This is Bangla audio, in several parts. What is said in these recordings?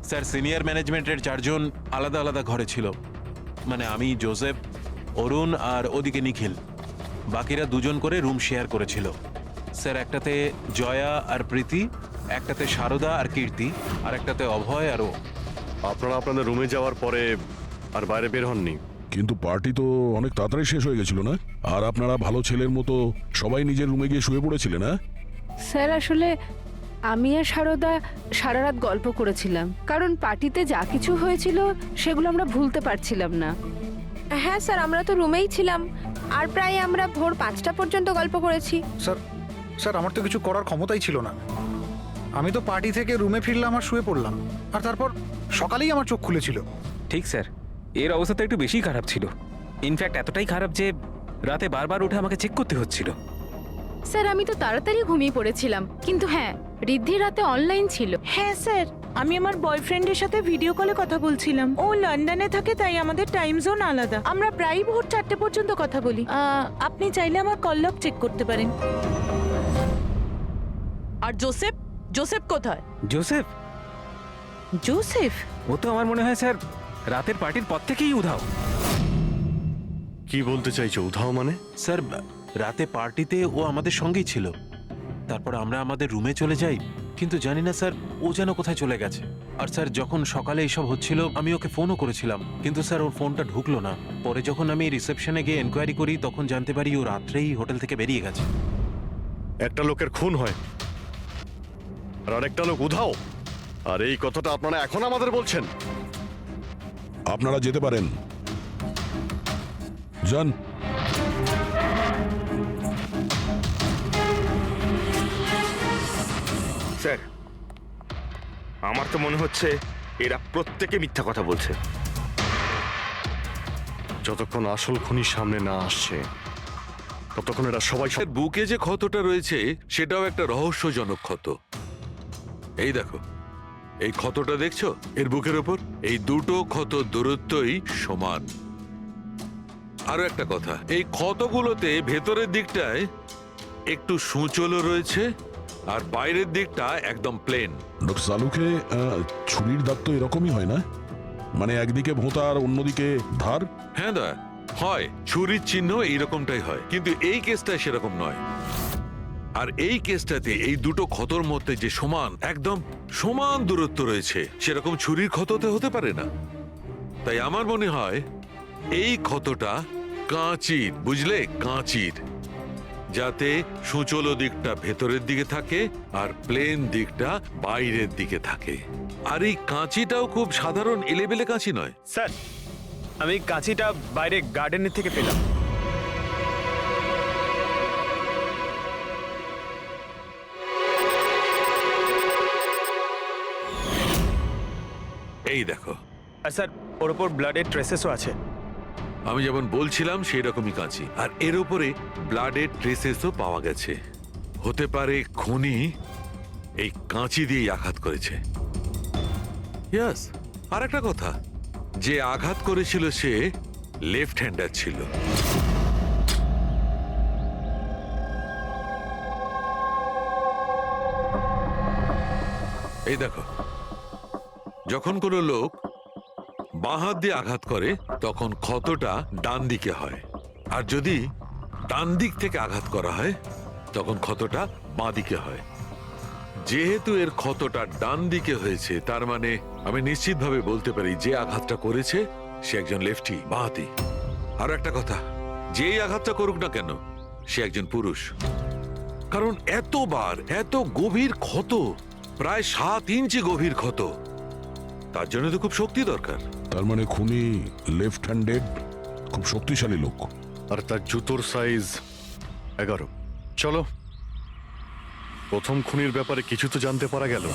স্যার সিনিয়র ম্যানেজমেন্টের 4 জন আলাদা আলাদা ঘরে ছিল, মানে আমি, জোসেফ, অরুণ আর ওদিকে নিখিল। বাকিরা 2 জন করে রুম শেয়ার করেছিল। স্যার একটাতে জয়া আর প্রীতি, একটাতে সারদা আর কীর্তি, আর একটাতে অভয় আর ও। আপনারা আপনাদের রুমে যাওয়ার পরে আর বাইরে বের হননি? কিন্তু পার্টি তো অনেক তাড়াতাড়ি শেষ হয়ে গেছিল না? আর আপনারা ভালো ছেলের মতো সবাই নিজের রুমে গিয়ে শুয়ে পড়েছিলেন, না? স্যার আসলে আমি আর সারদা সারা রাত গল্প করেছিলাম, কারণ পার্টিতে যা কিছু হয়েছিল সেগুলো আমরা ভুলতে পারছিলাম না। হ্যাঁ স্যার, আমরা তো রুমেই ছিলাম আর প্রায় আমরা ভোর 5টা পর্যন্ত গল্প করেছি। স্যার আমার তো কিছু করার ক্ষমতাই ছিল না। আমি তো পার্টি থেকে রুমে ফিরলাম আর শুয়ে পড়লাম, আর তারপর সকালেই আমার চোখ খুলেছিল। ঠিক স্যার, এর অবস্থা তো একটু বেশি খারাপ ছিল। ইনফ্যাক্ট এতটাই খারাপ যে রাতে বারবার উঠে আমাকে চেক করতে হচ্ছিল। স্যার আমি তো তাড়াতাড়ি ঘুমিয়ে পড়েছিলাম, কিন্তু হ্যাঁ, রিদ্ধি রাতে অনলাইন ছিল। হ্যাঁ স্যার, আমি আমার বয়ফ্রেন্ডের সাথে ভিডিও কলে কথা বলছিলাম। ও লন্ডনে থাকে, তাই আমাদের টাইম জোন আলাদা। আমরা প্রায়ই ভোর 4টে পর্যন্ত কথা বলি। আপনি চাইলে আমার কল লগ চেক করতে পারেন। আর জোসেফ, জোসেফ কোথায়? জোসেফ? জোসেফ? ও তো আমার মনে হয় স্যার রাতের পার্টির পর থেকেই উধাও। কি বলতে চাইছো উধাও মানে? স্যার রাতে পার্টিতে ও আমাদের সঙ্গেই ছিল, তারপর আমরা আমাদের রুমে চলে যাই, কিন্তু জানি না স্যার ও যেন কোথায় চলে গেছে। আর স্যার যখন সকালে এইসব হচ্ছিল আমি ওকে ফোনও করেছিলাম, কিন্তু স্যার ওর ফোনটা ঢুকলো না। পরে যখন আমি রিসেপশনে গিয়ে এনকোয়ারি করি তখন জানতে পারি ও রাত্রেই হোটেল থেকে বেরিয়ে গেছে। একটা লোকের খুন হয় আর আরেকটা লোক উধাও, আর এই কথাটা আপনারা এখন আমাদের বলছেন? আপনারা যেতে পারেন, যান। স্যার, আমার তো মনে হচ্ছে এরা প্রত্যেকে মিথ্যা কথা বলছে। যতক্ষণ আসল খুনি সামনে না আসছে ততক্ষণ এরা সবাই বুকে যে ক্ষতটা রয়েছে সেটাও একটা রহস্যজনক ক্ষত। এই দেখো, এই ক্ষতটা দেখছো এর বুকের ওপর? এই দুটো ক্ষত দূরত্বই সমান। আরো একটা কথা, এই ক্ষতগুলোতে ভেতরের দিকটায় একটু সূচলও রয়েছে আর বাইরের দিকটা একদম প্লেন। ডক্টর সালুকে ছুরির দাগ তো এরকমই হয় না? মানে একদিকে ভোঁতা আর অন্যদিকে ধার? হ্যাঁ দা, হয়, ছুরির চিহ্ন এইরকমটাই হয়, কিন্তু এই কেসটায় সেরকম নয়। আর এই কেসটাতে এই দুটো ক্ষতর মধ্যে যে সমান, একদম সমান দূরত্ব রয়েছে, সেরকম ছুরির ক্ষততে হতে পারে না। তাই আমার মনে হয় এই ক্ষতটা কাঁচির, বুঝলে, কাঁচির, যাতে সূচলো দিকটা ভেতরের দিকে থাকে আর প্লেন দিকটা বাইরের দিকে থাকে। আর এই কাঁচিটাও খুব সাধারণ এলেবেলে কাঁচি নয়। স্যার, আমি কাঁচিটা বাইরে গার্ডেনের থেকে পেলাম। এই দেখো। আর স্যার ওর ওপর ব্লাডের ট্রেসেসও আছে। আমি যেমন বলছিলাম সেই রকমই কাঁচি, আর এর উপরে ব্লাডের ট্রেসেসও পাওয়া গেছে। হতে পারে খুনি এই কাঁচি দিয়েই আঘাত করেছে। ইয়াস, আর একটা কথা, যে আঘাত করেছিল সে লেফট হ্যান্ডার ছিল। এই দেখো, যখন কোনো লোক বাঁ হাত দিয়ে আঘাত করে তখন ক্ষতটা ডান দিকে হয়, আর যদি ডান দিক থেকে আঘাত করা হয় তখন ক্ষতটা বাঁ দিকে হয়। যেহেতু এর ক্ষতটা ডান দিকে হয়েছে, তার মানে আমি নিশ্চিতভাবে বলতে পারি যে আঘাতটা করেছে সে একজন লেফটি, বাঁহাতি। আর একটা কথা, যেই আঘাতটা করুক না কেন সে একজন পুরুষ, কারণ এতবার, এত গভীর ক্ষত, প্রায় 7 ইঞ্চি গভীর ক্ষত, তার জন্য তো খুব শক্তি দরকার। তার মানে খুনি লেফট হ্যান্ডেড, খুব শক্তিশালী লোক। আর তার জুতোর সাইজ 11। চলো, প্রথম খুনির ব্যাপারে কিছু তো জানতে পারা গেল।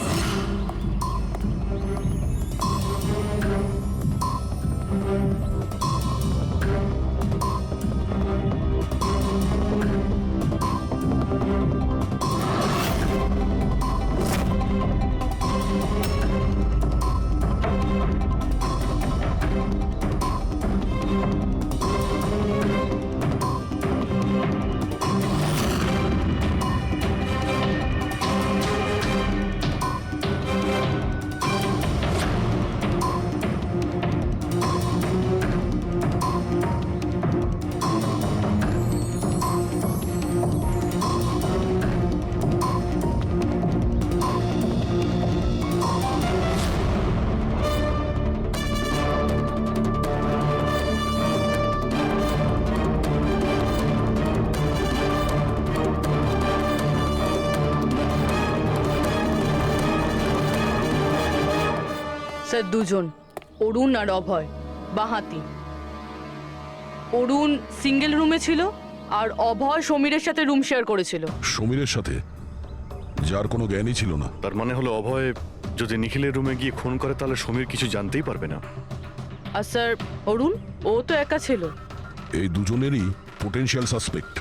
স্যার দুজন, অরুণ আর অভয়, বাঁহাতি। অরুণ সিঙ্গেল রুমে ছিল আর অভয় সমীরের সাথে রুম শেয়ার করেছিল। সমীরের সাথে, যার কোনো জ্ঞানই ছিল না। তার মানে হলো অভয় যদি নিখিলের রুমে গিয়ে খুন করে তাহলে সমীর কিছু জানতেই পারবে না। আর স্যার অরুণ, ও তো একা ছিল। এই দুজনেরই পোটেনশিয়াল সাসপেক্ট।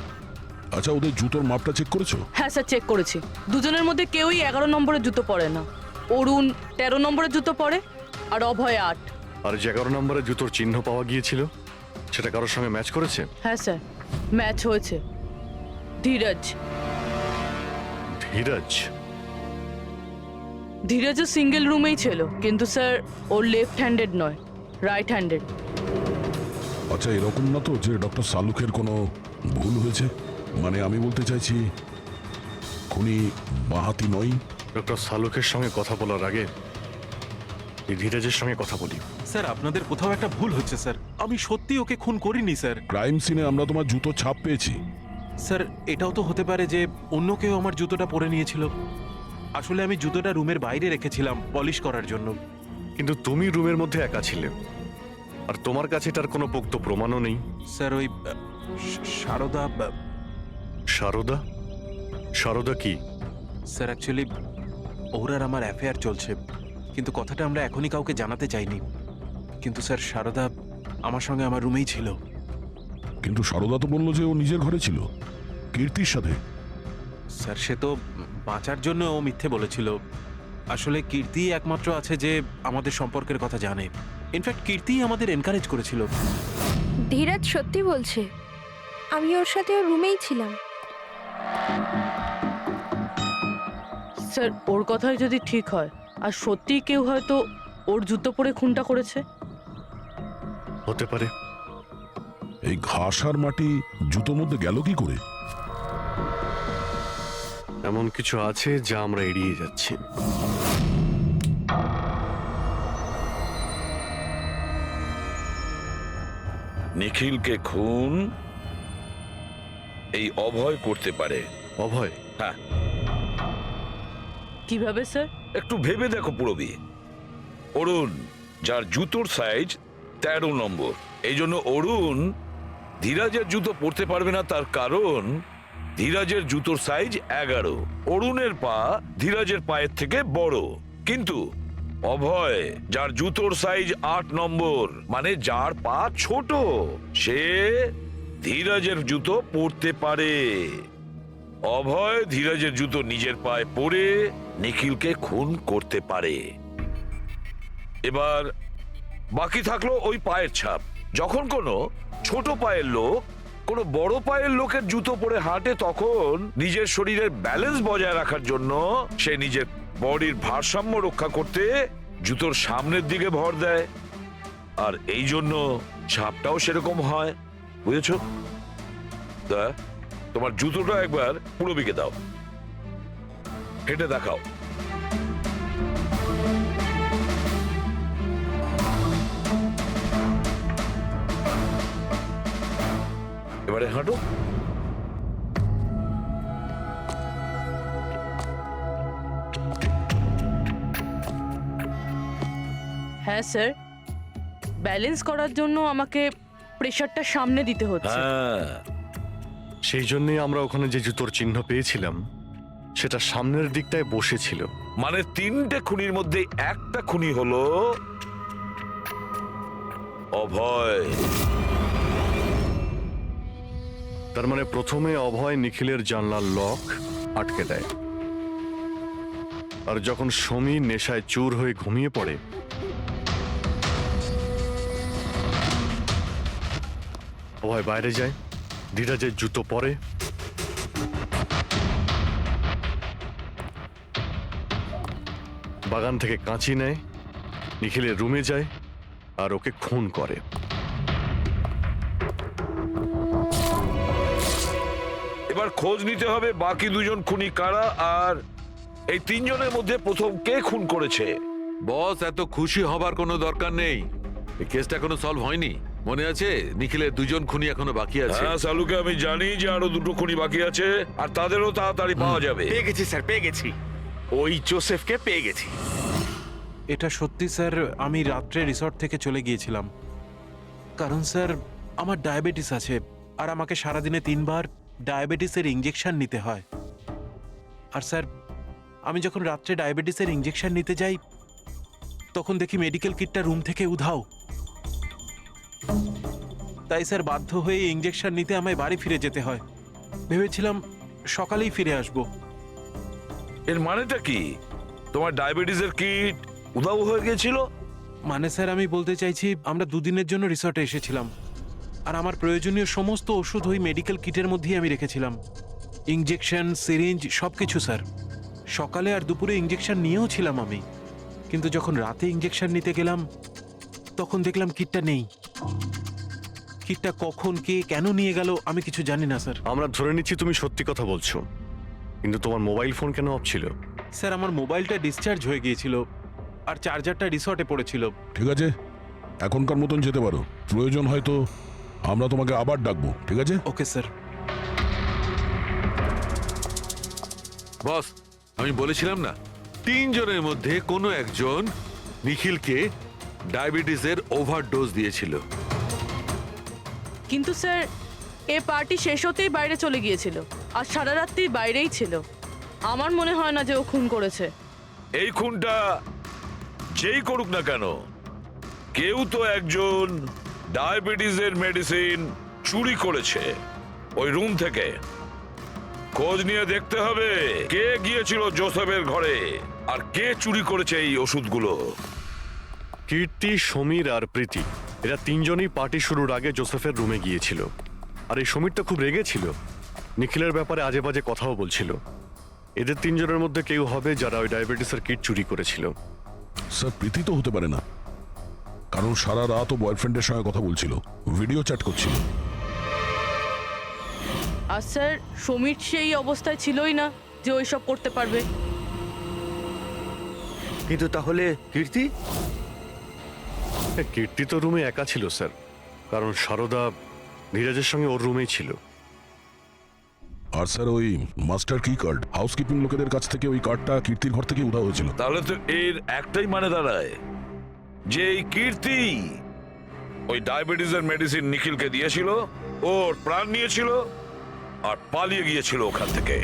আচ্ছা, ওদের জুতোর মাপটা চেক করেছো? হ্যাঁ স্যার, চেক করেছি। দুজনের মধ্যে কেউই 11 নম্বরের জুতো পরে না। অরুণ 13 নম্বরের জুতো পরে আর অভয় 8। আর যে 11 নম্বরে জুতোর চিহ্ন পাওয়া গিয়েছিল সেটা কারোর সঙ্গে ম্যাচ করেছে? হ্যাঁ স্যার, ম্যাচ হয়েছে। ধীরজ। ধীরজ? ধীরজও সিঙ্গেল রুমেই ছিল, কিন্তু স্যার ওর লেফট হ্যান্ডেড নয়, রাইট হ্যান্ডেড। আচ্ছা, এরকম না তো যে ডক্টর সালুকের কোনো ভুল হয়েছে? মানে আমি বলতে চাইছি, খুনি বাঁহাতি নয়। ডক্টর সালুকের সঙ্গে কথা বলার আগে এই ধীরজের সঙ্গে কথা বলি। স্যার, আপনাদের কোথাও একটা ভুল হচ্ছে স্যার। আমি সত্যি ওকে খুন করিনি স্যার। ক্রাইম সিনে আমরা তোমার জুতো ছাপ পেয়েছি। স্যার, এটাও তো হতে পারে যে অন্য কেউ আমার জুতোটা পরে নিয়েছিল। আসলে আমি জুতোটা রুমের বাইরে রেখেছিলাম পলিশ করার জন্য। কিন্তু তুমি রুমের মধ্যে একা ছিলে আর তোমার কাছে তার কোনো পোক্ত প্রমাণও নেই। স্যার, ওই সারদা। সারদা? সারদা কি? স্যার, অ্যাকচুয়ালি ওর আর আমার অ্যাফেয়ার চলছে, কিন্তু কথাটা আমরা এখনই কাউকে জানাতে চাইনি। কিন্তু স্যার, সারদা আমার সঙ্গে আমার রুমেই ছিল। কিন্তু সারদা তো বললো যে ও নিজের ঘরে ছিল কীর্তির সাথে। স্যার, সে তো বাঁচার জন্য ও মিথ্যে বলেছিল। আসলে কীর্তি একমাত্র আছে যে আমাদের সম্পর্কের কথা জানে। ইনফ্যাক্ট কীর্তিই আমাদের এনকারেজ করেছিল। ধীরাজ সত্যি বলছে, আমি ওর সাথে ওর রুমেই ছিলাম। স্যার, ওর কথাই যদি ঠিক হয় আর সত্যিই কেউ হয়তো ওর জুতো পরে খুনটা করেছে। হতে পারে। এই ঘাস আর মাটি জুতোর মধ্যে গেল কি করে? এমন কিছু আছে যা আমরা এড়িয়ে যাচ্ছি। নিখিলকে খুন এই অভয় করতে পারে। অভয়? হ্যাঁ। কিভাবে স্যার? একটু ভেবে দেখো পুরবী। অরুণ, যার জুতোর সাইজ 13 নম্বর, এই জন্য অরুণ ধীরাজের জুতো পরতে পারবে না। তার কারণ ধীরাজের জুতোর সাইজ 11। অরুণের পা ধীরাজের পায়ের থেকে বড়। কিন্তু অভয়, যার জুতোর সাইজ 8 নম্বর, মানে যার পা ছোট, সে ধীরাজের জুতো পরতে পারে। অভয় ধীরাজের জুতো নিজের পায়ে পরে নিখিলকে খুন করতে পারে। এবার বাকি থাকলো ওই পায়ের ছাপ। যখন কোনো ছোট পায়ের লোক কোনো বড় পায়ের লোকের জুতো পরে হাঁটে, তখন নিজের শরীরের ব্যালেন্স বজায় রাখার জন্য সে নিজের বডির ভারসাম্য রক্ষা করতে জুতোর সামনের দিকে ভর দেয়। আর এই জন্য ছাপটাও সেরকম হয়। বুঝেছো? তা তোমার জুতোটা একবার পুরবিকে দাও, হেঁটে দেখাও। এবারে হাঁটো। হ্যাঁ স্যার, ব্যালেন্স করার জন্য আমাকে প্রেসারটা সামনে দিতে হচ্ছে। হ্যাঁ, সেই জন্যই আমরা ওখানে যে জুতোর চিহ্ন পেয়েছিলাম সেটা সামনের দিকটায় বসেছিল। মানে 3টে খুনির মধ্যে একটা খুনি হলো অভয়। তার মানে প্রথমে অভয় নিখিলের জানলার লক আটকে দেয়, আর যখন সমীর নেশায় চুর হয়ে ঘুমিয়ে পড়ে, অভয় বাইরে যায়, ধীরাজের জুতো পরে, বাগান থেকে কাঁচি নেয়, নিখিলের রুমে যায় আর ওকে খুন করে। এবার খোঁজ নিতে হবে বাকি 2জন খুনি কারা, আর এই 3 জনের মধ্যে প্রথম কে খুন করেছে। বস, এত খুশি হবার কোনো দরকার নেই। এই কেসটা এখনো সলভ হয়নি। মনে আছে নিখিলের 2জন খুনি এখনো বাকি আছে। হ্যাঁ সালুকে আমি জানি যে আরো 2টো খুনি বাকি আছে, আর তাদেরও তাড়াতাড়ি পাওয়া যাবে। পেয়ে গেছি স্যার, পেয়ে গেছি। ওই জোসেফকে পেয়ে গেছি। এটা সত্যি স্যার, আমি রাত্রে রিসর্ট থেকে চলে গিয়েছিলাম। কারণ স্যার আমার ডায়াবেটিস আছে, আর আমাকে সারাদিনে 3 বার ডায়াবেটিসের ইঞ্জেকশন নিতে হয়। আর স্যার আমি যখন রাত্রে ডায়াবেটিসের ইঞ্জেকশন নিতে যাই তখন দেখি মেডিকেল কিটটা রুম থেকে উধাও। তাই স্যার বাধ্য হয়ে ইঞ্জেকশন নিতে আমায় বাড়ি ফিরে যেতে হয়। ভেবেছিলাম সকালেই ফিরে আসব। এর মানেটা কি? তোমার ডায়াবেটিসের কিট উধাও হয়ে গিয়েছিল? মানে স্যার আমি বলতে চাইছি আমরা 2 দিনের জন্য রিসর্টে এসেছিলাম, আর আমার প্রয়োজনীয় সমস্ত ওষুধ ওই মেডিকেল কিটের মধ্যেই আমি রেখেছিলাম। ইঞ্জেকশন, সিরিঞ্জ সবকিছু স্যার। সকালে আর দুপুরে ইঞ্জেকশন নিয়েও ছিলাম আমি, কিন্তু যখন রাতে ইঞ্জেকশন নিতে গেলাম তখন দেখলাম কিটটা নেই। কিটটা কখন কে কেন নিয়ে গেল আমি কিছু জানি না স্যার। আমরা ধরে নিচ্ছি তুমি সত্যি কথা বলছো, কিন্তু তোমার মোবাইল ফোন কেন অফ ছিল? স্যার আমার মোবাইলটা ডিসচার্জ হয়ে গিয়েছিল, আর চার্জারটা রিসর্টে পড়েছিল। ঠিক আছে, এখনকার মতন যেতে পারো। প্রয়োজন হয়তো আমরা তোমাকে আবার ডাকবো, ঠিক আছে? Okay sir. বস, আমি বলেছিলাম না 3 জনের মধ্যে কোনো একজন নিখিলকে ডায়াবেটিসের ওভারডোজ দিয়েছিল। কিন্তু স্যার এ পার্টি শেষ হতেই বাইরে চলে গিয়েছিল, আর সারা রাত্রি বাইরেই ছিল। আমার মনে হয় না যে ও খুন করেছে। এই খুনটা যেই করুক না কেন, কেউ তো একজন ডায়াবেটিসের মেডিসিন চুরি করেছে ওই রুম থেকে। খোঁজ নিয়ে দেখতে হবে কে গিয়েছিল জোসেফের ঘরে আর কে চুরি করেছে এই ওষুধগুলো। কীর্তি, সমীর আর প্রীতি এরা 3 জনই পার্টি শুরুর আগে জোসেফের রুমে গিয়েছিল। আর এই সমীরটা খুব রেগেছিল, নিখিলের ব্যাপারে আজে বাজে কথাও বলছিল। এদের 3 জনের মধ্যে কেউ হবে যারা ওই ডায়াবেটিসের কিট চুরি করেছিল। স্যার প্রীতি তো হতে পারে না, কারণ সারা রাত ও বয়ফ্রেন্ডের সঙ্গে কথা বলছিল, ভিডিও চ্যাট করছিল। আর স্যার সমীর সেই অবস্থায় ছিলই না যে ওইসব করতে পারবে। কিন্তু তাহলে কীর্তি? কীর্তি তো রুমে একা ছিল স্যার, কারণ সারদা ধীরাজের সঙ্গে ওর রুমেই ছিল। আর স্যার ওই মাস্টার কি কার্ড, হাউসকিপিং লোকেদের কাছ থেকে ওই কার্ডটা কীর্তির ঘর থেকে উধাও হয়েছিল। তাহলে তো এর একটাই মানে দাঁড়ায় যে এই কীর্তি ওই ডায়াবেটিসের মেডিসিন নিখিলকে দিয়েছিল, ওর প্রাণ নিয়েছিল আর পালিয়ে গিয়েছিল ওখান থেকে।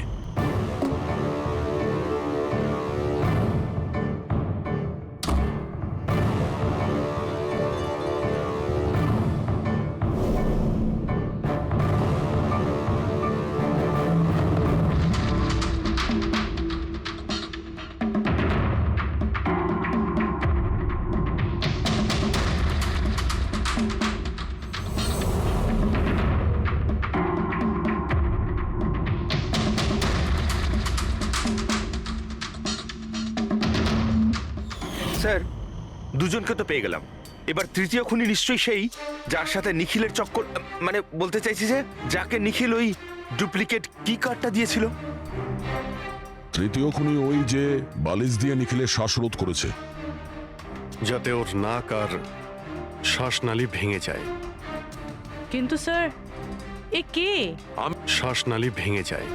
স্যার, দুজনকে তো পেয়ে গেলাম। এবার তৃতীয় খুনি নিশ্চয়ই সেই যার সাথে নিখিলের চক্কর, মানে বলতে চাইছি যে যাকে নিখিল ওই ডুপ্লিকেট কি কার্ডটা দিয়েছিল। তৃতীয় খুনি ওই যে বালিশ দিয়ে নিখিলের শ্বাসরোধ করেছে, যাতে ওর নাক আর শ্বাসনালী ভেঙে যায়। কিন্তু স্যার এ কে? শ্বাসনালী ভেঙে যায়।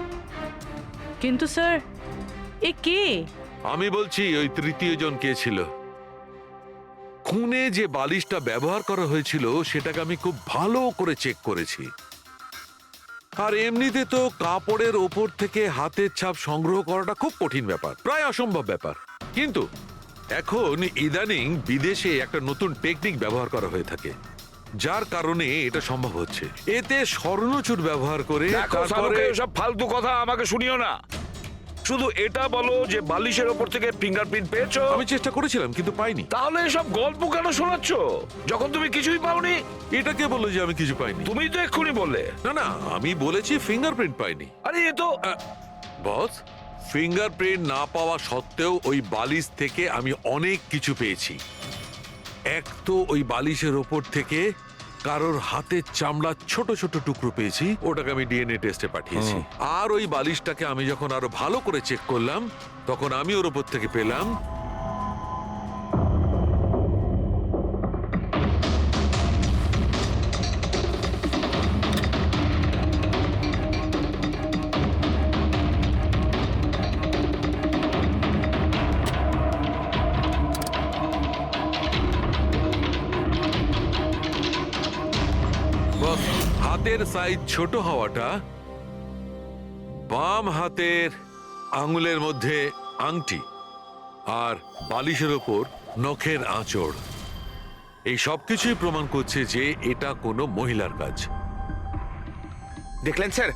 কিন্তু স্যার এ কে? আমি বলছি ওই তৃতীয় জন কে ছিল। খুনে যে বালিশটা ব্যবহার করা হয়েছিল সেটাকে আমি খুব ভালো করে চেক করেছি। আর এমনিতে তো কাপড়ের ওপর থেকে হাতের ছাপ সংগ্রহ করাটা খুব কঠিন ব্যাপার, প্রায় অসম্ভব ব্যাপার। কিন্তু এখন ইদানিং বিদেশে একটা নতুন টেকনিক ব্যবহার করা হয়ে থাকে, যার কারণে এটা সম্ভব হচ্ছে। এতে স্বর্ণচুর ব্যবহার করে তারপরে সব ফালতু কথা আমাকে শুনিও না। শুধু এটা বলো যে বালিশের ওপর থেকে ফিঙ্গারপ্রিন্ট পেয়েছো। আমি চেষ্টা করেছিলাম কিন্তু পাইনি। তাহলে এসব গল্প কেন শোনাচ্ছ যখন তুমি কিছুই পাওনি? এটা কে বললো যে আমি কিছু পাইনি? তুমি তো এক্ষুনি বললে। না না, আমি বলেছি ফিঙ্গারপ্রিন্ট পাইনি। আরে এ তো বস, ফিঙ্গারপ্রিন্ট না পাওয়া সত্ত্বেও ওই বালিশ থেকে আমি অনেক কিছু পেয়েছি। এক তো ওই বালিশের ওপর থেকে কারোর হাতের চামড়ার ছোট ছোট টুকরো পেয়েছি, ওটাকে আমি ডিএনএ টেস্টে পাঠিয়েছি। আর ওই বালিশটাকে আমি যখন আরো ভালো করে চেক করলাম তখন আমি ওর ওপর থেকে পেলাম হাতের সাইজ ছোট হওয়াটা, বাম হাতের আঙুলের মধ্যে আংটি আর বালিশের ওপর নখের আঁচড়, এই সবকিছুই প্রমাণ করছে যে এটা কোনো মহিলার কাজ। দেখলেন স্যার,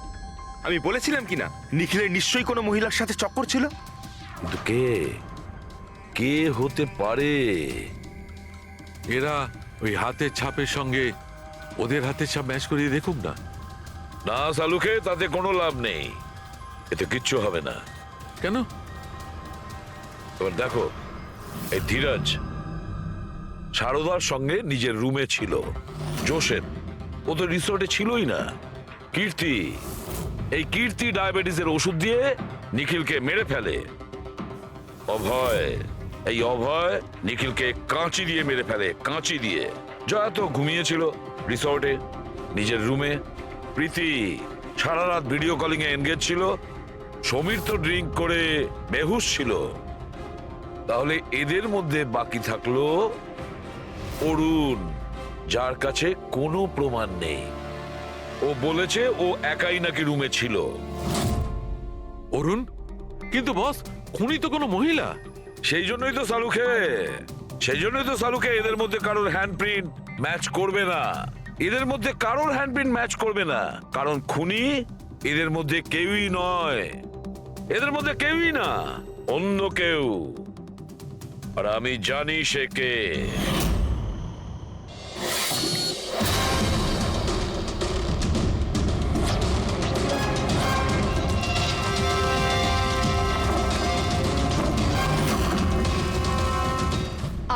আমি বলেছিলাম কি না নিখিলের নিশ্চয়ই কোনো মহিলার সাথে চক্কর ছিল। কিন্তু কে কে হতে পারে? এরা ওই হাতের ছাপের সঙ্গে ওদের হাতের ছাপ ম্যাচ করিয়ে দেখুক না। না সালুকে, তাতে কোনো লাভ নেই, এতে কিচ্ছু হবে না। কেন? এবার দেখো, এই ধীরাজ সারদার সঙ্গে নিজের রুমে ছিল, জোসেফ ও তো রিসোর্টে ছিলই না, কীর্তি, এই কীর্তি ডায়াবেটিসের ওষুধ দিয়ে নিখিলকে মেরে ফেলে, অভয়, এই অভয় নিখিলকে কাঁচি দিয়ে মেরে ফেলে, কাঁচি দিয়ে। জয়া তো ঘুমিয়েছিল রিসর্টে নিজের রুমে, প্রীতি সারা রাত ভিডিও কলিং এ এনগেজ ছিল, সমীর তো ড্রিঙ্ক করে বেহুশ ছিল। তাহলে এদের মধ্যে বাকি থাকলো অরুণ, যার কাছে কোনো প্রমাণ নেই। ও বলেছে ও একাই নাকি রুমে ছিল। অরুণ? কিন্তু বস, খুনি তো কোনো মহিলা। সেই জন্যই তো সালুকে এদের মধ্যে কারোর হ্যান্ডপ্রিন্ট ম্যাচ করবে না, এদের মধ্যে কারোর হ্যান্ডপ্রিন্ট ম্যাচ করবে না, কারণ খুনি এদের মধ্যে কেউই নয়, এদের মধ্যে কেউই না, অন্য কেউ। আর আমি জানি সে কে।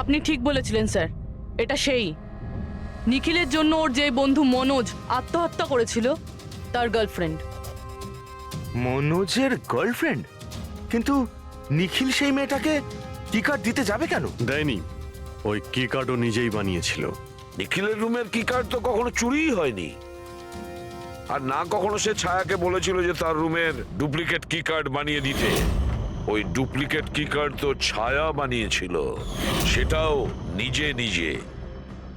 আপনি ঠিক বলেছিলেন স্যার, এটা সেই নিখিলের জন্য ওর যে বন্ধু মনোজ আত্মহত্যা করেছিল তার গার্লফ্রেন্ড। মনোজের গার্লফ্রেন্ড? কিন্তু নিখিল সেই মেয়েটাকে কি কার্ড দিতে যাবে কেন? দেয়নি, ওই কি কার্ডও নিজেই বানিয়েছিল। নিখিলের রুমের কি কার্ড তো কখনো চুরিই হয়নি, আর না কখনো সে ছায়াকে বলেছিল যে তার রুমের ডুপ্লিকেট কি কার্ড বানিয়ে দিতে। ওই ডুপ্লিকেট কি কার্ড তো ছায়া বানিয়েছিল, সেটাও নিজে নিজে।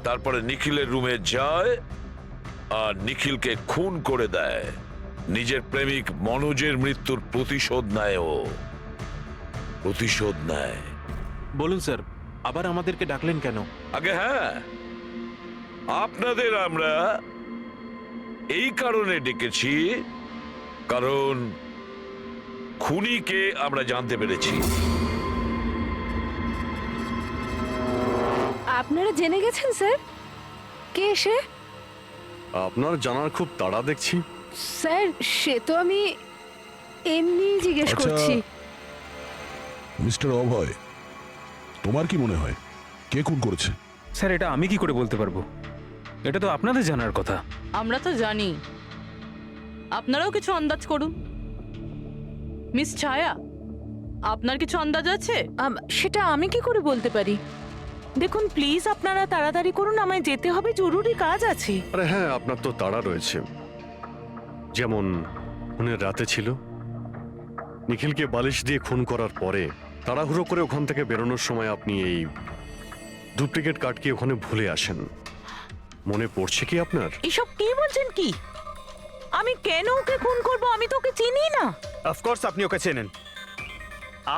তারপরে নিখিলের রুমে যায় আর নিখিলকে খুন করে দেয়। নিজের প্রেমিক মনোজের মৃত্যুর প্রতিশোধ নেয়, ও প্রতিশোধ নেয়। বলুন স্যার, আবার আমাদেরকে ডাকলেন কেন? আগে হ্যাঁ, আপনাদের আমরা এই কারণে ডেকেছি, কারণ খুনিকে আমরা জানতে পেরেছি। আপনারা জেনে গেছেন স্যার? কে সে? আপনার জানার খুব তাড়া দেখছি। স্যার, সে তো আমি এমনি জিজ্ঞেস আচ্ছা। করছি। মিস্টার অভয়, তোমার কি মনে হয় কে খুন করেছে? স্যার, এটা আমি কি করে বলতে পারবো? এটা তো আপনাদের জানার কথা। আমরা তো জানি, আপনারাও কিছু আন্দাজ করুন। মিস ছায়া, আপনার কিছু আন্দাজ আছে? সেটা আমি কি করে বলতে পারি? দেখুন প্লিজ আপনারা তাড়াতাড়ি করুন, আমায় যেতে হবে, জরুরি কাজ আছে। আরে হ্যাঁ, আপনার তো তাড়া রয়েছে। যেমন খুনের রাতে ছিল, নিখিলকে বালিশ দিয়ে খুন করার পরে তাড়াহুড়ো করে ওখান থেকে বেরোনোর সময় আপনি এই ডুপ্লিকেট কার্ডকে ওখানে ভুলে আসেন। মনে পড়ছে কি আপনার? এসব কি বলছেন কি? আমি কেন ওকে খুন করব? আমি তো ওকে চিনি না। অফকোর্স আপনি ওকে চেনেন।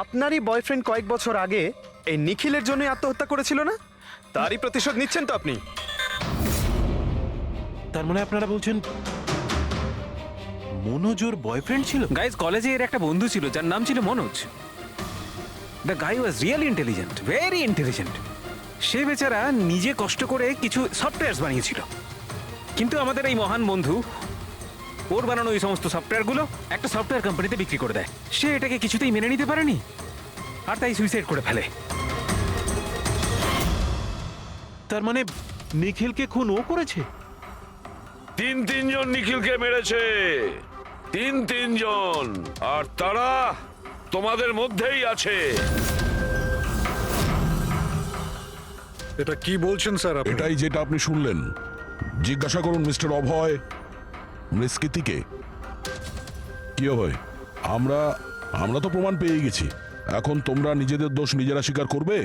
আপনারই বয়ফ্রেন্ড কয়েক বছর আগে এই নিখিলের জন্য আত্মহত্যা করেছিল না? তারই প্রতিশোধ নিচ্ছেন তো আপনি? তার মানে আপনারা বলছেন মনোজ ওর বয়ফ্রেন্ড ছিল? গাইজ, কলেজে এর একটা বন্ধু ছিল যার নাম ছিল Manoj. The guy was really intelligent, very intelligent. সে বেচারা নিজে কষ্ট করে কিছু সফটওয়্যার বানিয়েছিল, কিন্তু আমাদের এই মহান বন্ধু ওর বানানো ওই সমস্ত সফটওয়্যারগুলো একটা সফটওয়্যার কোম্পানিতে বিক্রি করে দেয়। সে এটাকে কিছুতেই মেনে নিতে পারেনি, আর তাই সুইসাইড করে ফেলে। তার মানে নিখিলকে খুন ও করেছে? তিনজন নিখিলকে মেরেছে, তিনজন, আর তারা তোমাদের মধ্যেই আছে। এটা কি বলছেন স্যার আপনি? এটাই যেটা আপনি শুনলেন। জিজ্ঞাসা করুন মিস্টার অভয় মৃস্কৃতিকে। কি অভয়, আমরা তো প্রমাণ পেয়ে গেছি। এখন তোমরা নিজেদের দোষ নিজেরা স্বীকার করবে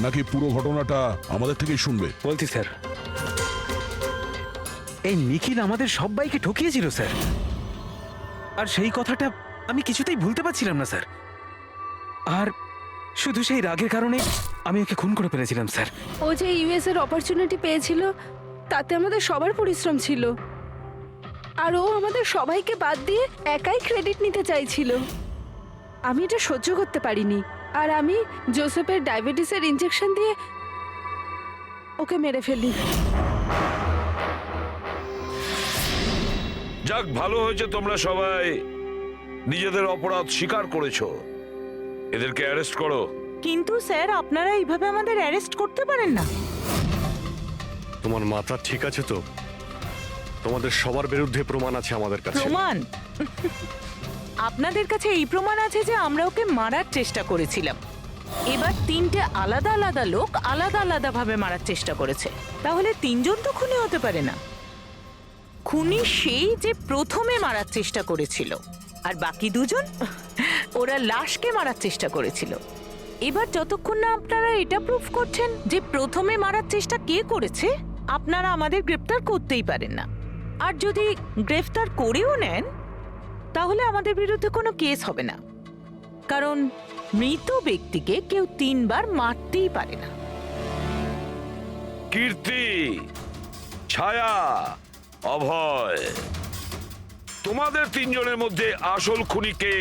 নাকি পুরো ঘটনাটা আমাদের থেকেই শুনবে? বলছি স্যার, এই নিখিল আমাদের সবাইকে ঠকিয়েছিল স্যার, আর সেই কথাটা আমি কিছুতেই ভুলতে পারছিলাম না স্যার। আর শুধু সেই রাগের কারণে আমি ওকে খুন করে ফেলেছিলাম স্যার। ও যে ইউএস এর অপরচুনিটি পেয়েছিল তাতে আমাদের সবার পরিশ্রম ছিল, আর ও আমাদের সবাইকে বাদ দিয়ে একাই ক্রেডিট নিতে চাইছিল। আমি এটা সহ্য করতে পারিনি, আর আমি জোসেফের ডায়াবেটিসের ইনজেকশন দিয়ে ওকে মেরে ফেলি। যাক, ভালো হয়েছে তোমরা সবাই নিজেদের অপরাধ স্বীকার করেছো। এদেরকে অ্যারেস্ট করো। কিন্তু স্যার আপনারা এইভাবে আমাদের অ্যারেস্ট করতে পারেন না। তোমার মাথা ঠিক আছে তো? তোমাদের সবার বিরুদ্ধে প্রমাণ আছে আমাদের কাছে। প্রমাণ? আপনাদের কাছে এই প্রমাণ আছে যে আমরা ওকে মারার চেষ্টা করেছিলাম। এবার তিনটে আলাদা আলাদা লোক আলাদা আলাদা ভাবে মারার চেষ্টা করেছে, তাহলে তিনজন তো খুনি হতে পারে না। খুনি সেই যে প্রথমে মারার চেষ্টা করেছিল, আর বাকি দুজন ওরা লাশকে মারার চেষ্টা করেছিল। এবার যতক্ষণ না আপনারা এটা প্রুফ করছেন যে প্রথমে মারার চেষ্টা কে করেছে, আপনারা আমাদের গ্রেফতার করতেই পারেন না। আর যদি গ্রেফতার করেও নেন তাহলে আমাদের বিরুদ্ধে কোনো কেস হবে না, কারণ মৃত ব্যক্তিকে কেউ 3 বার মারতেই পারে না। কীর্তি, ছায়া, অভয়, তোমাদের তিনজনের মধ্যে আসল খুনি কে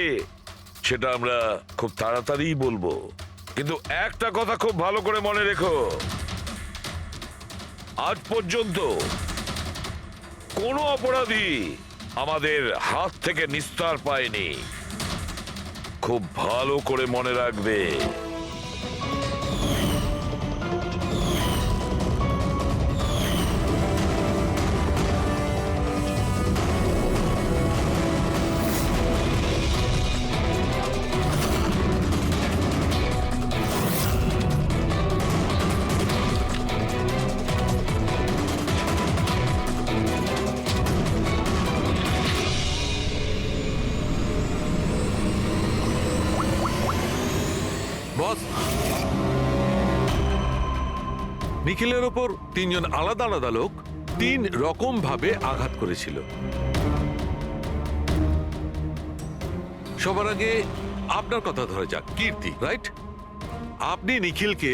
সেটা আমরা খুব তাড়াতাড়ি বলবো। কিন্তু একটা কথা খুব ভালো করে মনে রেখো, আজ পর্যন্ত কোনো অপরাধী আমাদের হাত থেকে নিস্তার পায়নি। খুব ভালো করে মনে রাখবে। বস, নিখিলের ওপর তিনজন আলাদা আলাদা লোক 3 রকম ভাবে আঘাত করেছিল। সবার আগে আপনার কথা ধরে যাক, কীর্তি, রাইট? আপনি নিখিলকে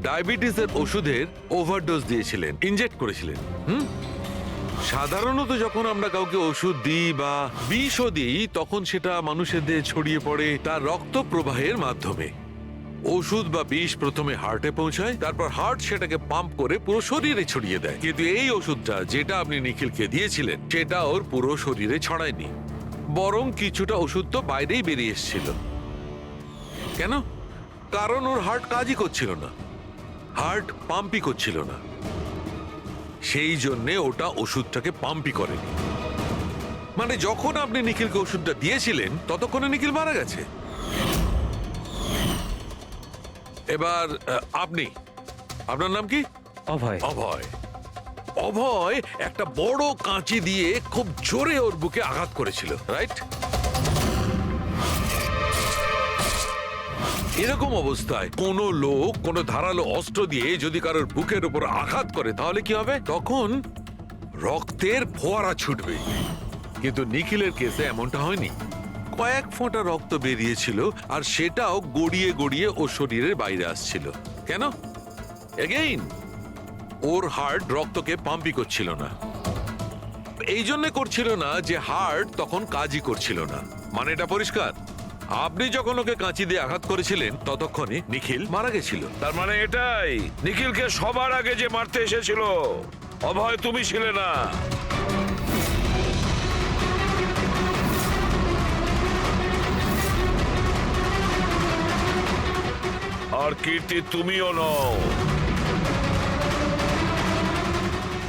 ডায়াবেটিসের ওষুধের ওভারডোজ দিয়েছিলেন, ইনজেক্ট করেছিলেন। সাধারণত যখন আমরা কাউকে ওষুধ দিই বা বিষও দিই, তখন সেটা মানুষের দেহে ছড়িয়ে পড়ে তার রক্ত প্রবাহের মাধ্যমে। ওষুধ বা বিষ প্রথমে হার্টে পৌঁছায়, তারপর হার্ট সেটাকে পাম্প করে পুরো শরীরে ছড়িয়ে দেয়। কিন্তু এই ওষুধটা যেটা আপনি নিখিলকে দিয়েছিলেন সেটা ওর পুরো শরীরে ছড়ায়নি, বরং কিছুটা ওষুধ তো বাইরেই বেরিয়ে এসেছিল। কেন? কারণ ওর হার্ট কাজই করছিল না, হার্ট পাম্পই করছিল না, সেই জন্যে ওটা ওষুধটাকে পাম্পই করেনি। মানে যখন আপনি নিখিলকে ওষুধটা দিয়েছিলেন ততক্ষণে নিখিল মারা গেছে। এবার আপনি, আপনার নাম কি? অভয়। অভয়। অভয় একটা বড় কাঁচি দিয়ে খুব জোরে ওর বুকে আঘাত করেছিল, রাইট? এরকম অবস্থায় কোনো লোক কোনো ধারালো অস্ত্র দিয়ে যদি কারোর বুকের উপর আঘাত করে তাহলে কি হবে? তখন রক্তের ফোয়ারা ছুটবে। কিন্তু নিখিলের কেসে এমনটা হয়নি। কয়েক ফোঁটা রক্ত বেরিয়েছিল, আর সেটাও গড়িয়ে গড়িয়ে ওর শরীরের বাইরে আসছিল। কেন? এগেইন ওর হার্ট রক্তকে পাম্পই করছিল না। এই জন্য করছিল না যে হার্ট তখন কাজই করছিল না। মানে এটা পরিষ্কার, আপনি যখন ওকে কাঁচি দিয়ে আঘাত করেছিলেন ততক্ষণে নিখিল মারা গেছিল। তার মানে এটাই, নিখিলকে সবার আগে যে মারতে এসেছিল অভয় তুমি ছিলে না। আর কীর্তি তুমিও নও।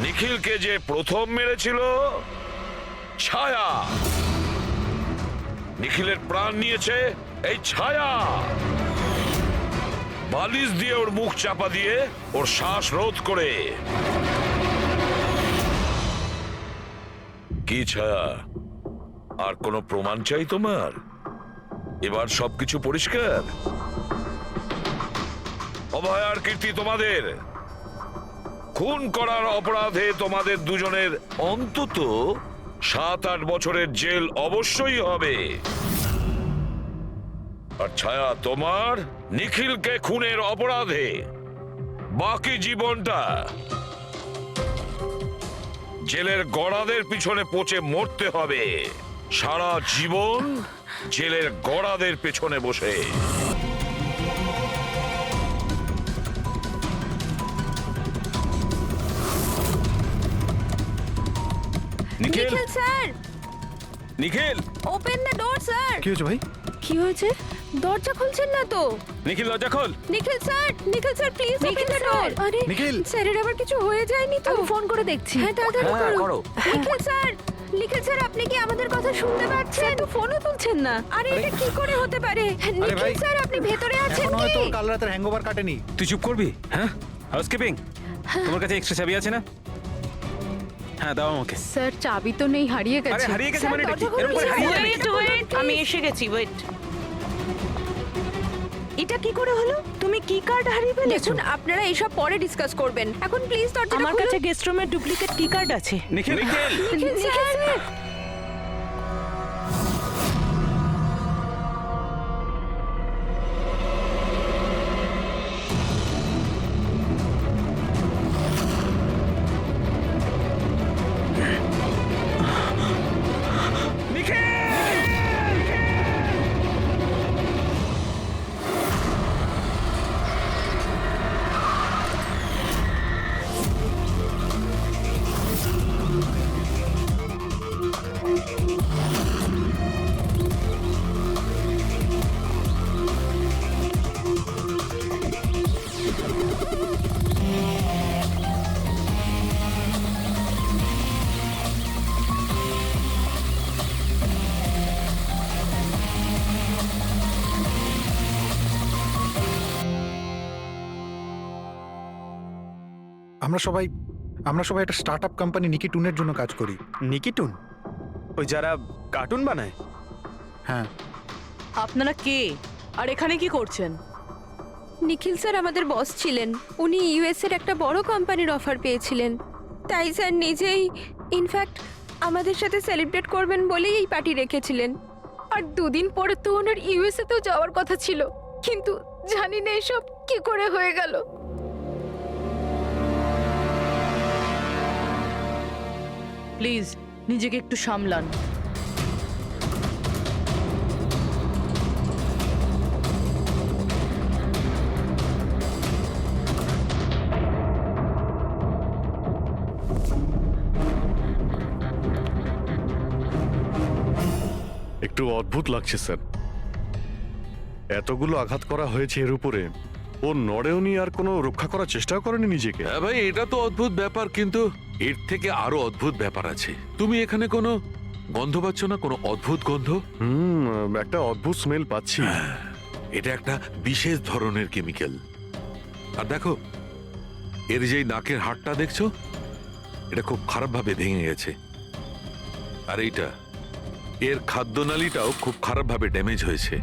নিখিলকে যে প্রথম মেরেছিল ছায়া। নিখিলের প্রাণ নিয়েছে এই ছায়া। বালিশ দিয়ে ওর মুখ চাপা দিয়ে ওর শ্বাস রোধ করে। কি ছায়া, আর কোনো প্রমাণ চাই তোমার? এবার সবকিছু পরিষ্কার। অভয় আর কীর্তি, তোমাদের খুন করার অপরাধে তোমাদের দুজনের অন্তত 7-8 বছরের জেল অবশ্যই হবে। আর ছায়া, তোমার নিখিলকে খুনের অপরাধে বাকি জীবনটা জেলের গড়াদের পিছনে পচে মরতে হবে, সারা জীবন জেলের গড়াদের পেছনে বসে। Nikhil Nikhil sir, Nikhil open the door sir. কি হয়েছে ভাই? কি হয়েছে? দরজা খুলছেন না তো? নিখিল দরজা খোল। Nikhil sir please open the door. আরে নিখিল! স্যারের আবার কিছু হয়ে যায়নি তো? আমি ফোন করে দেখছি। হ্যাঁ তাড়াতাড়ি হ্যাঁ, করো। করো। নিখিল স্যার আপনি কি আমাদের কথা শুনতে পাচ্ছেন? স্যার তো ফোনও তুলছেন না। আরে এটা কি করে হতে পারে? ভাই, নিখিল স্যার আপনি ভেতরে আছেন এখন কি? হয়তো কাল রাতের হ্যাংওভার কাটেনি। তুই চুপ করবি? হ্যাঁ, হাউসকিপিং, তোমার কাছে এক্সট্রা চাবি আছে না? হ্যাঁ, দাও আমাকে। স্যার চাবি তো নেই, হারিয়ে আরে গেছে। হারিয়ে গেছে স্যার, মানে এটা কি? দরজা এরকম করে খুলুন, হারিয়ে যাবে? ওয়েট আমি এসে গেছি, ওয়েট। এটা কি করে হলো? তুমি কি কার্ড হারিয়ে ফেলেছো? দেখুন আপনারা এইসব পরে ডিসকাস করবেন। এখন প্লিজ দরজাটা আমার খুলুন। কাছে গেস্ট রুমের ডুপ্লিকেট কি কার্ড আছে। নিখিল নিখিল স্যার আমরা সবাই একটা স্টার্টআপ কোম্পানি নিকি টুনের জন্য কাজ করি। নিকিটুন, ওই যারা কার্টুন বানায়? হ্যাঁ। আপনারা কে আর এখানে কি করছেন? নিখিল স্যার আমাদের বস ছিলেন। উনি ইউএস এর একটা বড় কোম্পানির অফার পেয়েছিলেন। তাই স্যার নিজেই ইনফ্যাক্ট আমাদের সাথে সেলিব্রেট করবেন বলেই এই পার্টি রেখেছিলেন। আর দুদিন পরে তো ওনার ইউএসএ তেও যাওয়ার কথা ছিল, কিন্তু জানি না এসব কি করে হয়ে গেল। প্লিজ নিজেকে একটু সামলান। একটু অদ্ভুত লাগছে স্যার, এতগুলো আঘাত করা হয়েছে এর উপরে, ও নড়েওনি আর কোনো রক্ষা করার চেষ্টাও করেনি নিজেকে। হ্যাঁ ভাই, এটা তো অদ্ভুত ব্যাপার, কিন্তু এর থেকে আরো অদ্ভুত ব্যাপার আছে। তুমি এখানে কোনো গন্ধ পাচ্ছ না? কোনো অদ্ভুত গন্ধ? একটা অদ্ভুত স্মেল পাচ্ছি। এটা একটা বিশেষ ধরনের কেমিক্যাল। আর দেখো, এর যেই নাকের হাড়টা দেখছো, এটা খুব খারাপভাবে ভেঙে গেছে। আর এইটা, এর খাদ্যনালীটাও খুব খারাপভাবে ড্যামেজ হয়েছে।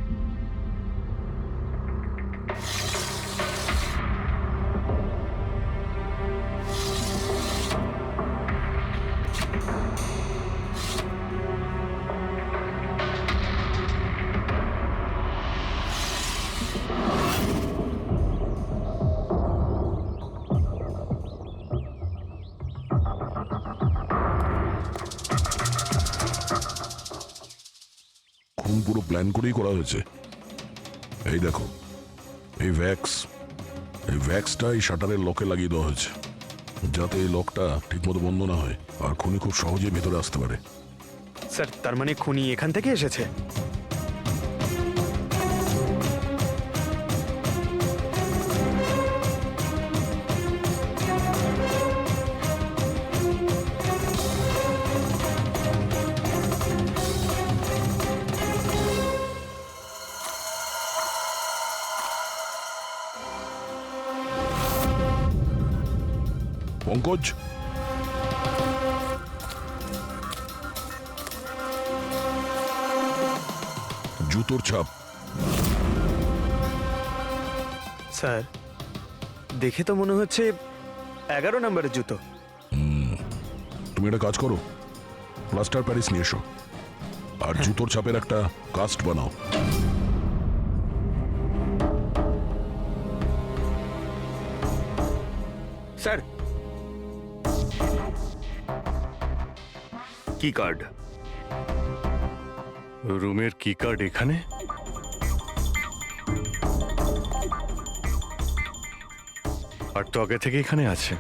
খুন পুরো প্ল্যান করেই করা হয়েছে। এই দেখো, এই ভ্যাক্সটা এই শাটারের লকে লাগিয়ে দেওয়া হয়েছে, যাতে এই লকটা ঠিকমতো বন্ধ না হয় আর খুনি খুব সহজেই ভেতরে আসতে পারে। স্যার তার মানে খুনি এখান থেকে এসেছে? পঙ্কজ, জুতোর ছাপ। স্যার দেখে তো মনে হচ্ছে 11 নম্বরের জুতো। তুমি একটা কাজ করো, প্লাস্টার প্যারিস নিয়ে এসো আর জুতোর ছাপের একটা কাস্ট বানাও। স্যার, কি কার্ড? রুমের কি কার্ড এখানে? আর তো আগে থেকে এখানে আছে।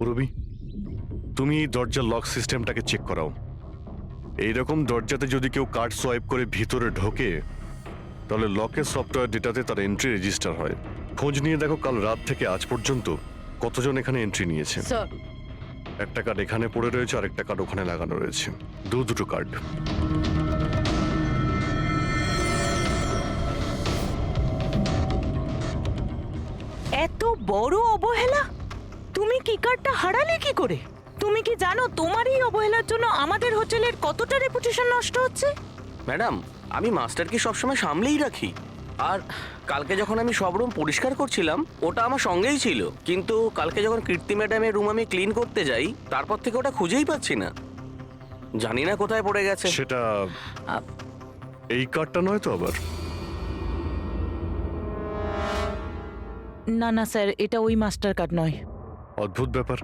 রবি, তুমি এই দরজার লক সিস্টেমটাকে চেক করাও। এইরকম দরজাতে যদি কেউ কার্ড সোয়াইপ করে ভিতরে ঢোকে তাহলে লকের সফটওয়্যার ডেটাতে তার এন্ট্রি রেজিস্টার হয়। খোঁজ নিয়ে দেখো কাল রাত থেকে আজ পর্যন্ত কতজন এখানে এন্ট্রি নিয়েছে। স্যার, একটা কার্ড এখানে পড়ে রয়েছে আর একটা কার্ড ওখানে লাগানো রয়েছে, দুটো কার্ড। এত বড় অবহেলা! তুমি কি কার্ডটা হারালে কি করে? তুমি কি জানো তোমার এই অবহেলার জন্য আমাদের হোটেলের কতটা রেপুটেশন নষ্ট হচ্ছে? ম্যাডাম, আমি মাস্টারকে সবসময় সামলেই রাখি। আর কালকে যখন আমি সব রুম পরিষ্কার করছিলাম ওটা আমার সঙ্গেই ছিল, কিন্তু কালকে যখন কীর্তি ম্যাডামের রুম আমি ক্লিন করতে যাই তারপর থেকে ওটা খুঁজেই পাচ্ছি না, জানি না কোথায় পড়ে গেছে। সেটা এই কার্ডটা নয় তো আবার? না না স্যার, এটা ওই মাস্টার কার্ড নয়। অদ্ভুত ব্যাপার,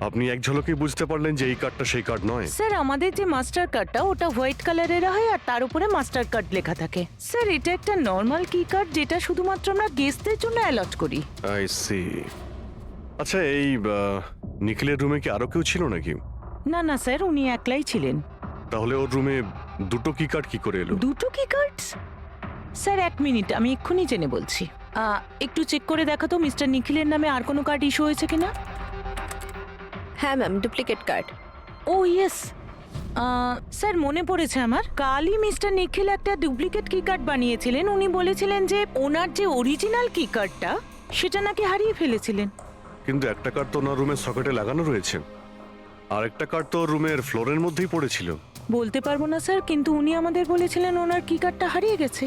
আপনি এক ঝলকেই বুঝতে পারলেন যে এই কার্ডটা সেই কার্ড নয়। স্যার, আমাদের যে মাস্টার কার্ডটা ওটা হোয়াইট কালারের হয় আর তার উপরে মাস্টার কার্ড লেখা থাকে। স্যার, এটা একটা নর্মাল কি কার্ড যেটা শুধুমাত্র আমরা গেস্টদের জন্য অ্যালট করি। I see. আচ্ছা, এই নিখিলের রুমে কি আরো কেউ ছিল নাকি? না না স্যার, উনি একলাই ছিলেন। তাহলে ওর রুমে দুটো কি কার্ড কি করে এলো? দুটো কি কার্ডস? স্যার, 1 মিনিট, আমি এক্ষুনি জেনে বলছি। একটু চেক করে দেখো তো মিস্টার নিখিলের নামে আর কোনো কার্ড ইস্যু হয়েছে কিনা। হ্যাঁ ম্যাম, ডুপ্লিকেট কার্ড। ও ইয়েস, স্যার মনে পড়েছে আমার। কালই মিস্টার নিখিল একটা ডুপ্লিকেট কি কার্ড বানিয়েছিলেন। উনি বলেছিলেন যে ওনার যে অরিজিনাল কি কার্ডটা সেটা নাকি হারিয়ে ফেলেছিলেন। কিন্তু একটা কার্ড তো ওনার রুমের সকেটে লাগানো রয়েছে, আর একটা কার্ড তো রুমের ফ্লোরের মধ্যেই পড়েছিল। বলতে পারবো না স্যার, কিন্তু উনি আমাদের বলেছিলেন ওনার কি কার্ডটা হারিয়ে গেছে।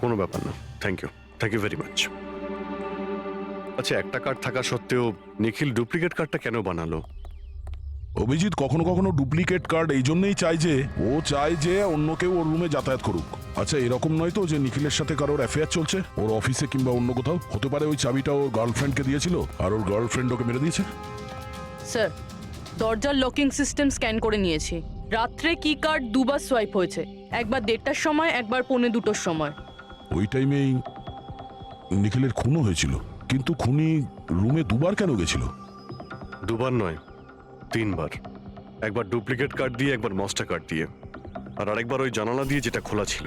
কোনো ব্যাপার না, থ্যাংক ইউ ভেরি মাচ। আচ্ছা, একটা কার্ড থাকা সত্ত্বেও নিখিল ডুপ্লিকেট কার্ডটা কেন বানালো? অভিজিৎ কখনো কখনো ডুপ্লিকেট কার্ড এই জন্যই চায় যে ও চায় যে অন্য কেউ ওর রুমে যাতায়াত করুক। আচ্ছা, এরকম নয় তো যে নিখিলের সাথে কারোর অ্যাফেয়ার চলছে ওর অফিসে কিংবা অন্য কোথাও? হতে পারে ওই চাবিটা ওর গার্লফ্রেন্ডকে দিয়েছিল আর ওর গার্লফ্রেন্ড ওকে মেরে দিয়েছে। স্যার, দরজার লকিং সিস্টেম স্ক্যান করে নিয়েছি। রাত্রে কি কার্ড দুবার সোয়াইপ হয়েছে, একবার 1:30টার সময়, একবার 1:45টার সময়। ওই টাইমেই নিখিলের খুনও হয়েছিল, কিন্তু খুনি রুমে দুবার কেন গেছিল? দুবার নয়, 3 বার। একবার ডুপ্লিকেট কার্ড দিয়ে, একবার মাস্টার কার্ড দিয়ে, আর আরেকবার ওই জানালা দিয়ে যেটা খোলা ছিল।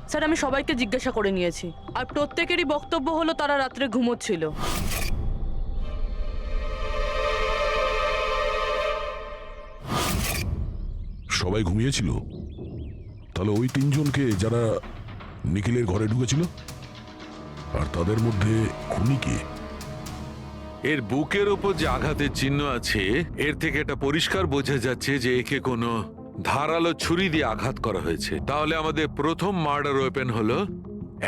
স্যার, আমি সবাইকে জিজ্ঞাসা করে নিয়েছি, আর প্রত্যেকেরই বক্তব্য হলো তারা রাত্রে ঘুমোচ্ছিল। সবাই ঘুমিয়েছিল? তাহলে ওই 3 জনকে যারা নিখিলের ঘরে ঢুকেছিল, আর তাদের মধ্যে খুনি কে? এর বুকের ওপর যে আঘাতের চিহ্ন আছে এর থেকে এটা পরিষ্কার বোঝা যাচ্ছে যে একে কোনো ধারালো ছুরি দিয়ে আঘাত করা হয়েছে। তাহলে আমাদের প্রথম মার্ডার ওয়েপেন হলো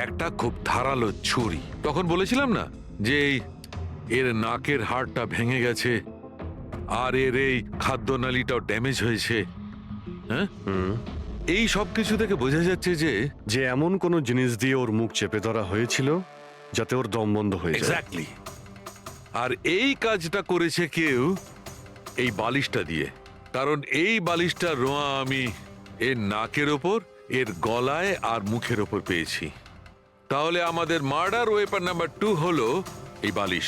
একটা খুব ধারালো ছুরি। তখন বলেছিলাম না যে এর নাকের হাড়টা ভেঙে গেছে আর এর এই খাদ্যনালীটাও ড্যামেজ হয়েছে। হ্যাঁ, এই সব কিছু থেকে বোঝা যাচ্ছে যে এমন কোনো জিনিস দিয়ে ওর মুখ চেপে ধরা হয়েছিল যাতে ওর দম বন্ধ হয়ে যায়। এক্স্যাক্টলি। আর এই কাজটা করেছে কেউ এই বালিশটা দিয়ে, কারণ এই বালিশটা রোয়া আমি এর নাকের ওপর, এর গলায় আর মুখের ওপর পেয়েছি। তাহলে আমাদের মার্ডার ওয়েপন নাম্বার 2 হলো এই বালিশ।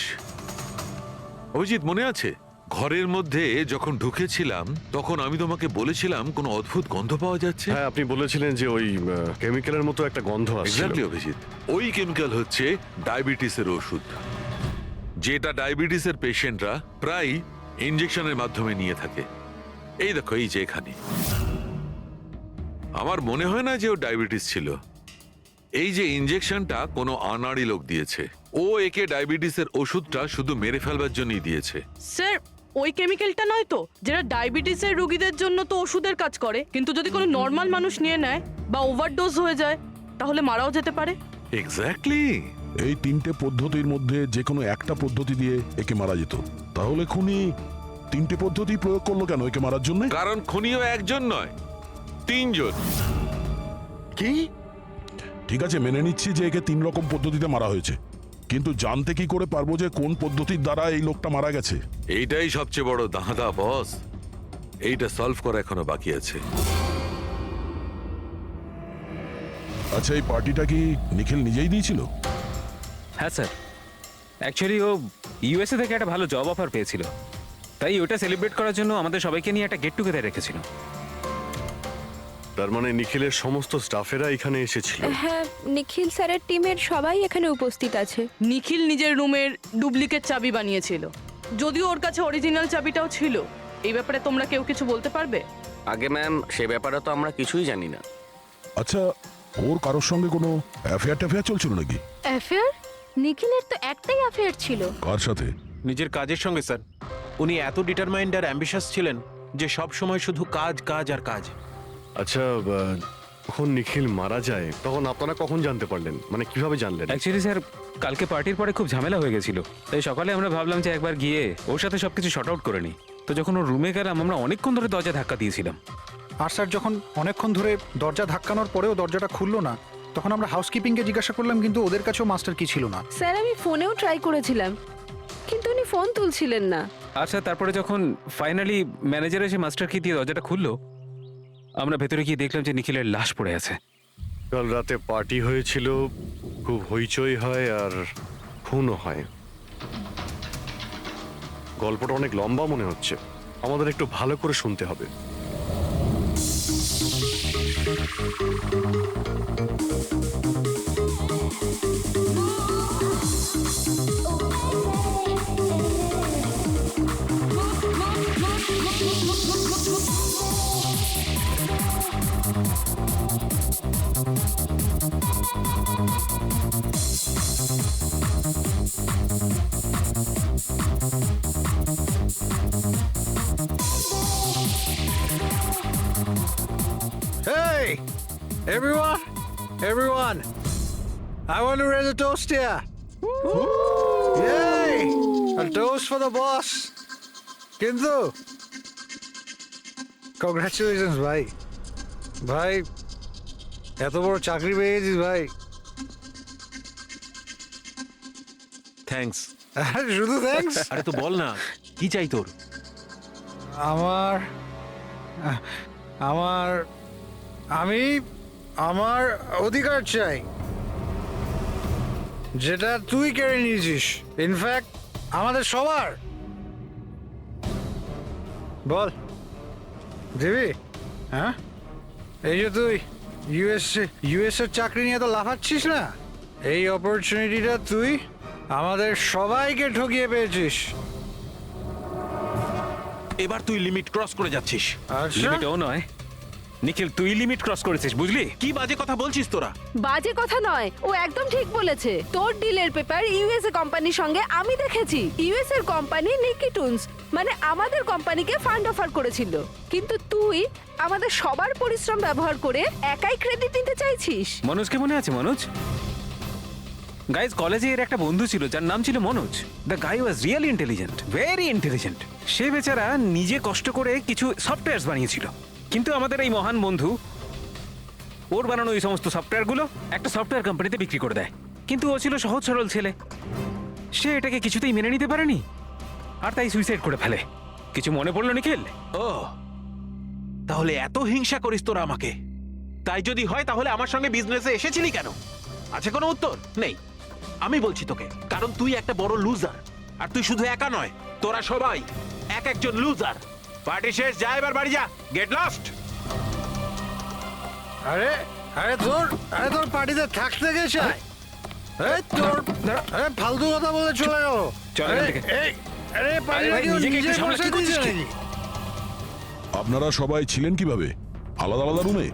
অভিজিৎ, মনে আছে ঘরের মধ্যে যখন ঢুকেছিলাম তখন আমি তোমাকে বলেছিলাম কোনো অদ্ভুত গন্ধ পাওয়া যাচ্ছে? হ্যাঁ, আপনি বলেছিলেন যে ওই কেমিক্যালের মতো একটা গন্ধ আসছে। এক্স্যাক্টলি অভিজিৎ, ওই কেমিক্যাল হচ্ছে ডায়াবেটিসের ওষুধ, যেটা ডায়াবেটিসের পেশেন্টরা প্রায় ইনজেকশনের মাধ্যমে নিয়ে থাকে। এই দেখো, এই যে এখানে। আমার মনে হয় না যে ও ডায়াবেটিস ছিল, এই যে ইনজেকশনটা কোনো আনাড়ি লোক দিয়েছে, ও একে ডায়াবেটিসের ওষুধটা শুধু মেরে ফেলবার জন্যই দিয়েছে। স্যার ওই কেমিক্যালটা নয় তো, যেটা ডায়াবেটিসের রোগীদের জন্য তো ওষুধের কাজ করে, কিন্তু যদি কোনো নর্মাল মানুষ নিয়ে নেয় বা ওভারডোজ হয়ে যায় তাহলে মারাও যেতে পারে। এক্স্যাক্টলি। এই তিনটে পদ্ধতির মধ্যে যে কোনো একটা পদ্ধতি দিয়ে একে মারা যেত, তাহলে খুনি তিনটে পদ্ধতি প্রয়োগ করলো কেন একে মারার জন্য? কারণ খুনিও একজন নয়, তিনজন। কি? ঠিক আছে, মেনে নিচ্ছি যে একে 3 রকম পদ্ধতিতে মারা হয়েছে, কিন্তু জানতে কি করে পারবো যে কোন পদ্ধতির দ্বারা এই লোকটা মারা গেছে? এইটাই সবচেয়ে বড় দাঁদা বস, এইটা সলভ করা এখনো বাকি আছে। আচ্ছা, এই পার্টিটা কি নিখিল নিজেই দিয়েছিল? হ্যাঁ স্যার, অ্যাকচুয়ালি ও ইউএসএ থেকে একটা ভালো জব অফার পেয়েছিল, তাই ওটা সেলিব্রেট করার জন্য আমাদের সবাইকে নিয়ে একটা গেট টুগেদার রেখেছিল। তার মানে নিখিলের সমস্ত স্টাফেরা এখানে এসেছিল। হ্যাঁ, নিখিল স্যারের টিমের সবাই এখানে উপস্থিত আছে। নিখিল নিজের রুমের ডুপ্লিকেট চাবি বানিয়েছিল, যদিও ওর কাছে অরিজিনাল চাবিটাও ছিল। এই ব্যাপারে তোমরা কেউ কিছু বলতে পারবে? আগে ম্যাম, সে ব্যাপারে তো আমরা কিছুই জানি না। আচ্ছা, ওর কারোর সঙ্গে কোনো অ্যাফেয়ার চলছিল নাকি? অ্যাফেয়ার? নিখিলের তো একটাই অ্যাফেয়ার ছিল। কার সাথে? নিজের কাজের সঙ্গে স্যার। উনি এত ডিটারমাইন্ড আর অ্যাম্বিশাস ছিলেন যে সব সময় শুধু কাজ কাজ আর কাজ। আচ্ছা, যখন নিখিল মারা যায় তখন আপনারা কখন জানতে পারলেন, মানে কিভাবে জানলেন? অ্যাকচুয়ালি স্যার, কালকে পার্টির পরে খুব ঝামেলা হয়ে গেছিল, তাই সকালে আমরা ভাবলাম যে একবার গিয়ে ওর সাথে সবকিছু শর্ট আউট করে নিই। তো যখন ওর রুমে গেলাম, আমরা অনেকক্ষণ ধরে দরজা ধাক্কা দিয়েছিলাম। আর স্যার যখন অনেকক্ষণ ধরে দরজা ধাক্কানোর পরেও দরজাটা খুললো না, তখন আমরা হাউসকিপিংকে জিজ্ঞাসা করলাম, কিন্তু ওদের কাছেও মাস্টার কি ছিল না। স্যার, আমি ফোনেও ট্রাই করেছিলাম, কিন্তু উনি ফোন তুলছিলেন না। আর স্যার, তারপরে যখন ফাইনালি ম্যানেজার এসে মাস্টার কি দিয়ে দরজাটা খুললো, আমরা ভেতরে গিয়ে দেখলাম যে নিখিলের লাশ পড়ে আছে। কাল রাতে পার্টি হয়েছিল, খুব হইচই হয় আর খুনও হয়। গল্পটা অনেক লম্বা মনে হচ্ছে, আমাদের একটু ভালো করে শুনতে হবে। Hey, everyone, I want to raise a toast here. Yay! A toast for the boss. কিন্তু কংগ্রাচুলেশনস ভাই, ভাই এত বড় চাকরি পেয়ে গেছিস ভাই। থ্যাঙ্কস। শুধু থ্যাঙ্কস? আরে তো বল না, কি চাই তোর? আমার আমার আমি আমার অধিকার চাই, যেটা তুই কেড়ে নিয়েছিস, ইনফ্যাক্ট আমাদের সবার। বল দিবি? হ্যাঁ, এই যে তুই ইউএসএর চাকরি নিয়ে তো লাফাচ্ছিস না, এই অপরচুনিটিটা তুই আমাদের সবাইকে ঠকিয়ে পেয়েছিস। এবার তুই লিমিট ক্রস করে যাচ্ছিস। লিমিটও নয় নিখিল, তুই লিমিট ক্রস করেছিস, বুঝলি? কি বাজে কথা বলছিস তোরা? বাজে কথা নয়, ও একদম ঠিক বলেছে। তোর ডিলের পেপার ইউএসএ কোম্পানির সঙ্গে আমি দেখেছি। ইউএস এর কোম্পানি নিকিটুনস মানে আমাদের কোম্পানিকে ফান্ড অফার করেছিল, কিন্তু তুই আমাদের সবার পরিশ্রম ব্যবহার করে একাই ক্রেডিট নিতে চাইছিস। মনোজকে মনে আছে? মনোজ গাইজ, কলেজে এর একটা বন্ধু ছিল যার নাম ছিল Manoj. The guy was really intelligent, very intelligent. সে বেচারা নিজে কষ্ট করে কিছু সফটওয়্যার বানিয়েছিল, কিন্তু আমাদের এই মহান বন্ধু ওর বানানো ওই সমস্ত সফটওয়্যারগুলো একটা সফটওয়্যার কোম্পানিতে বিক্রি করে দেয়। কিন্তু ও ছিল সহজ সরল ছেলে, সে এটাকে কিছুতেই মেনে নিতে পারেনি আর তাই সুইসাইড করে ফেলে। কিছু মনে পড়লো নিখিল? ও, তাহলে এত হিংসা করিস তোরা আমাকে? তাই যদি হয় তাহলে আমার সঙ্গে বিজনেসে এসেছিলি কেন? আছে কোনো উত্তর নেই? আমি বলছি তোকে, কারণ তুই একটা বড় লুজার। আর তুই শুধু একা নয়, তোরা সবাই এক একজন লুজার। পার্টি শেষ, যা এবার বাড়ি যা, গেট লস্ট। আরে আরে তোর পার্টিতে থাকতে গেছে, তোর ফালতু কথা বলে চলে গেল। চল এখান থেকে। আরে নিজেকে একটু সামলা, কি করছিস কি? আপনারা সবাই ছিলেন কিভাবে আলাদা আলাদা রুমে?